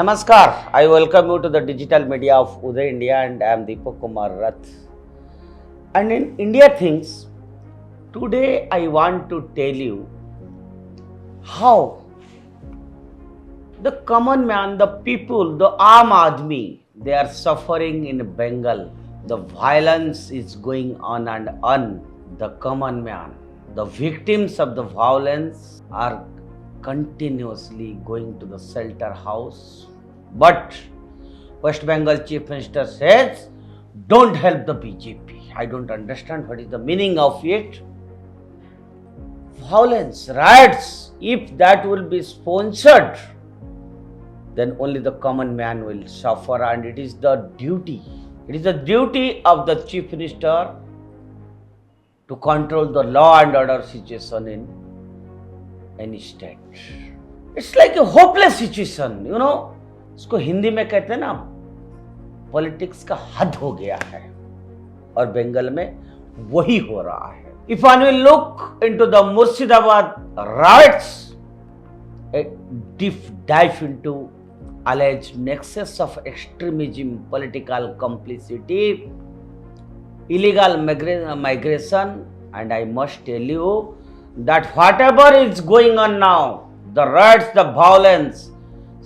Namaskar, I welcome you to the digital media of Uday India and I am Deepak Kumar Rath. And in India Things, today I want to tell you how the common man, the people, the Aam Aadmi, they are suffering in Bengal. The violence is going on and on. The common man, the victims of the violence are continuously going to the shelter house. But West Bengal Chief Minister says, don't help the BJP. I don't understand what is the meaning of it. Violence, riots, if that will be sponsored, then only the common man will suffer, and it is the duty. It is the duty of the Chief Minister to control the law and order situation in any state. It's like a hopeless situation, you know. इसको हिंदी में कहते हैं ना, politics का हद हो गया है और बंगाल में वही हो रहा है. If one will look into the Murshidabad riots, a deep dive into alleged nexus of extremism, political complicity, illegal migration, and I must tell you that whatever is going on now, the riots, the violence,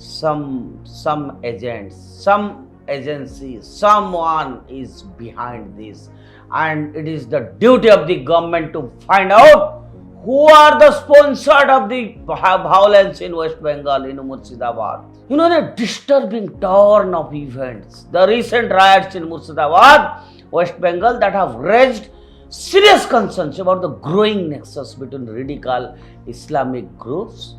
some agents, some agency, someone is behind this, and it is the duty of the government to find out who are the sponsors of the violence in West Bengal, in Murshidabad. You know, the disturbing turn of events, the recent riots in Murshidabad, West Bengal, that have raised serious concerns about the growing nexus between radical Islamic groups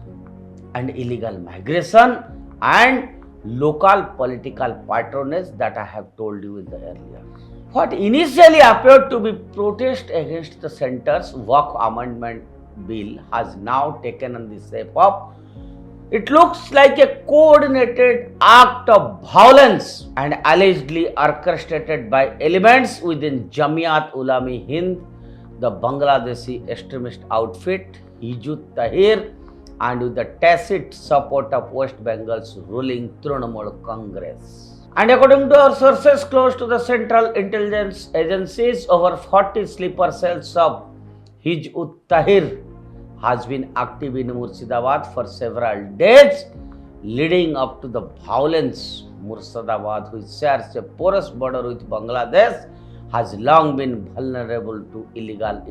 and illegal migration and local political patronage that I have told you in the earlier. What initially appeared to be protest against the centre's Waqf amendment bill has now taken on the shape of, it looks like a coordinated act of violence and allegedly orchestrated by elements within Jamiat Ulema-e-Hind, the Bangladeshi extremist outfit Hizb-ut-Tahrir, and with the tacit support of West Bengal's ruling Trinamool Congress. And according to our sources close to the central intelligence agencies, over 40 sleeper cells of Hizb-ut-Tahrir has been active in Murshidabad for several days, leading up to the violence. Murshidabad, which shares a porous border with Bangladesh, has long been vulnerable to illegal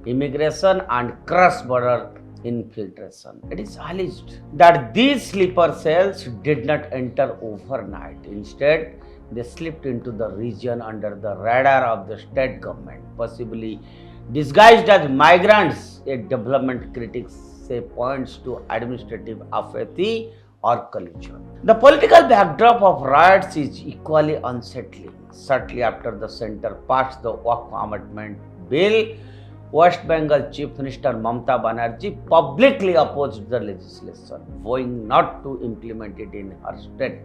immigration and cross-border infiltration. It is alleged that these sleeper cells did not enter overnight. Instead, they slipped into the region under the radar of the state government, possibly disguised as migrants. A development critics say points to administrative apathy or collusion. The political backdrop of riots is equally unsettling. Shortly after the centre passed the Waqf amendment bill, West Bengal Chief Minister Mamata Banerjee publicly opposed the legislation, vowing not to implement it in her state.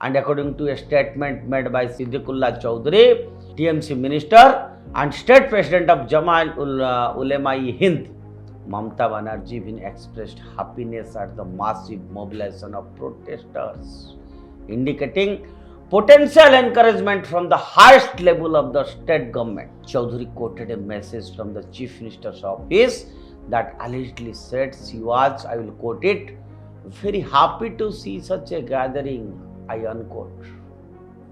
And according to a statement made by Siddiqullah Chowdhury, TMC Minister and State President of Jamiat Ulema-e-Hind, Mamata Banerjee even expressed happiness at the massive mobilization of protesters, indicating potential encouragement from the highest level of the state government. Chowdhury quoted a message from the Chief Minister's office that allegedly said she was, I will quote it, very happy to see such a gathering, I unquote.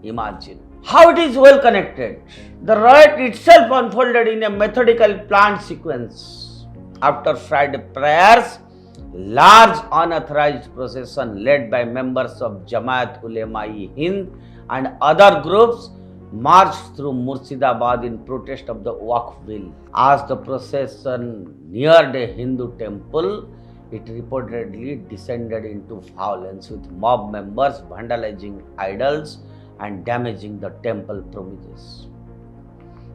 Imagine how it is well connected. The riot itself unfolded in a methodical planned sequence. After Friday prayers, large unauthorized procession led by members of Jamiat Ulema-e-Hind and other groups marched through Murshidabad in protest of the Waqf bill. As the procession neared a Hindu temple, it reportedly descended into violence, with mob members vandalizing idols and damaging the temple premises.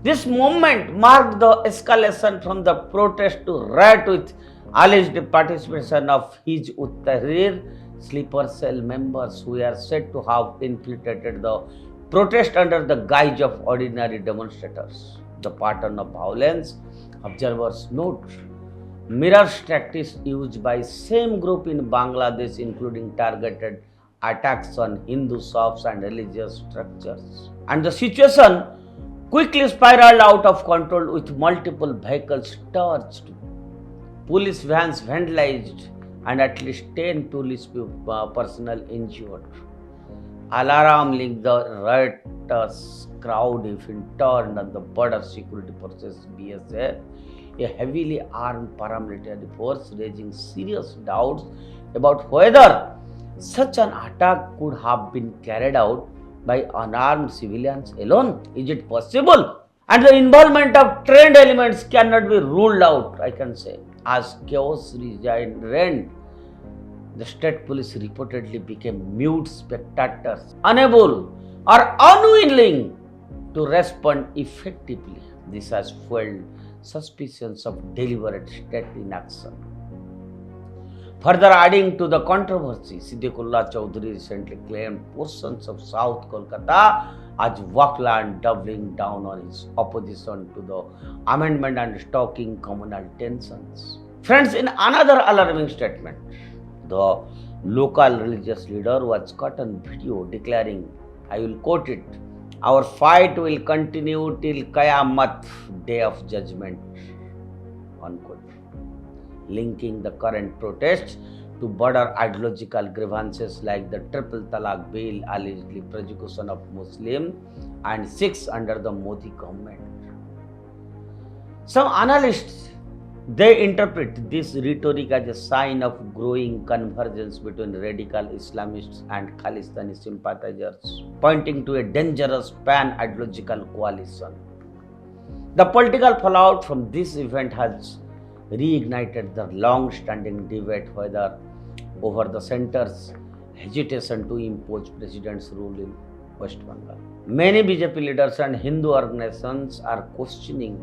This movement marked the escalation from the protest to riot, with alleged participation of Hizb-ut-Tahrir sleeper cell members who are said to have infiltrated the protest under the guise of ordinary demonstrators. The pattern of violence, observers note, mirrors tactics used by same group in Bangladesh, including targeted attacks on Hindu shops and religious structures. And the situation quickly spiraled out of control with multiple vehicles torched, police vans vandalized, and at least 10 police personnel injured. Alarmingly, the riotous crowd even turned on the border security forces BSF, a heavily armed paramilitary force, raising serious doubts about whether such an attack could have been carried out by unarmed civilians alone. Is it possible? And the involvement of trained elements cannot be ruled out, I can say. As chaos reigned, the state police reportedly became mute spectators, unable or unwilling to respond effectively. This has fueled suspicions of deliberate state inaction. Further adding to the controversy, Siddiqullah Chowdhury recently claimed portions of South Kolkata as Waqf land, doubling down on his opposition to the amendment and stoking communal tensions. Friends, in another alarming statement, the local religious leader was caught on video declaring, I will quote it, "Our fight will continue till Qayamat, day of judgment," unquote, linking the current protests to broader ideological grievances like the Triple Talaq bill, allegedly persecution of Muslims and Sikhs under the Modi government. Some analysts, they interpret this rhetoric as a sign of growing convergence between radical Islamists and Khalistani sympathizers, pointing to a dangerous pan-ideological coalition. The political fallout from this event has reignited the long-standing debate whether over the centre's hesitation to impose president's rule in West Bengal. Many BJP leaders and Hindu organizations are questioning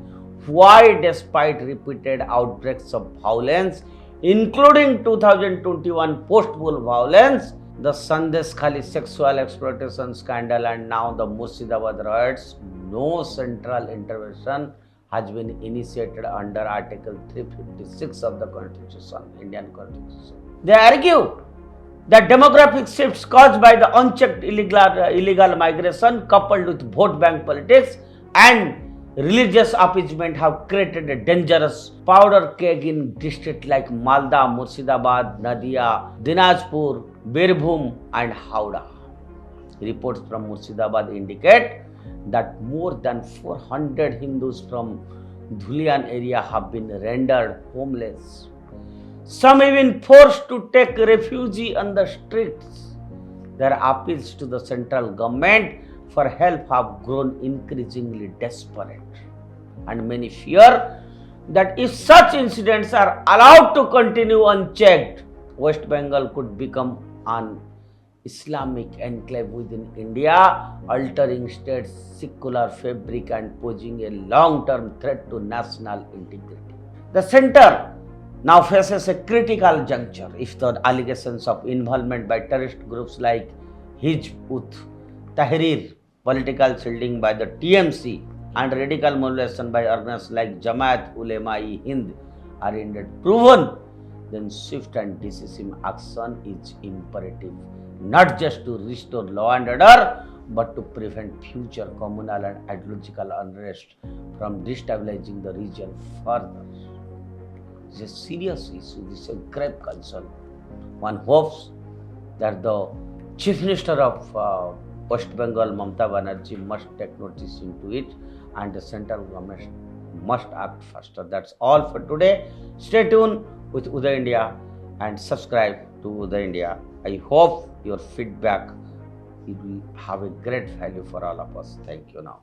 why, despite repeated outbreaks of violence, including 2021 post-poll violence, the Sandesh Khali sexual exploitation scandal and now the Murshidabad riots, no central intervention has been initiated under Article 356 of the Constitution, Indian Constitution. They argue that demographic shifts caused by the unchecked illegal migration coupled with vote bank politics and religious appeasement have created a dangerous powder keg in districts like Malda, Murshidabad, Nadia, Dinajpur, Birbhum and Howrah. Reports from Murshidabad indicate that more than 400 Hindus from Dhulian area have been rendered homeless. Some even forced to take refuge on the streets. Their appeals to the central government for help have grown increasingly desperate, and many fear that if such incidents are allowed to continue unchecked, West Bengal could become an Islamic enclave within India, altering state's secular fabric and posing a long-term threat to national integrity. The centre now faces a critical juncture if the allegations of involvement by terrorist groups like Hizb-ut-Tahrir, political shielding by the TMC, and radical mobilization by organizations like Jamiat Ulema-e-Hind are indeed proven, then swift and decisive action is imperative, not just to restore law and order, but to prevent future communal and ideological unrest from destabilizing the region further. This is a serious issue, this is a grave concern. One hopes that the Chief Minister of West Bengal, Mamata Banerjee, must take notice into it and the central government must act faster. That's all for today. Stay tuned with Uday India and subscribe to Uday India. I hope your feedback will have a great value for all of us. Thank you now.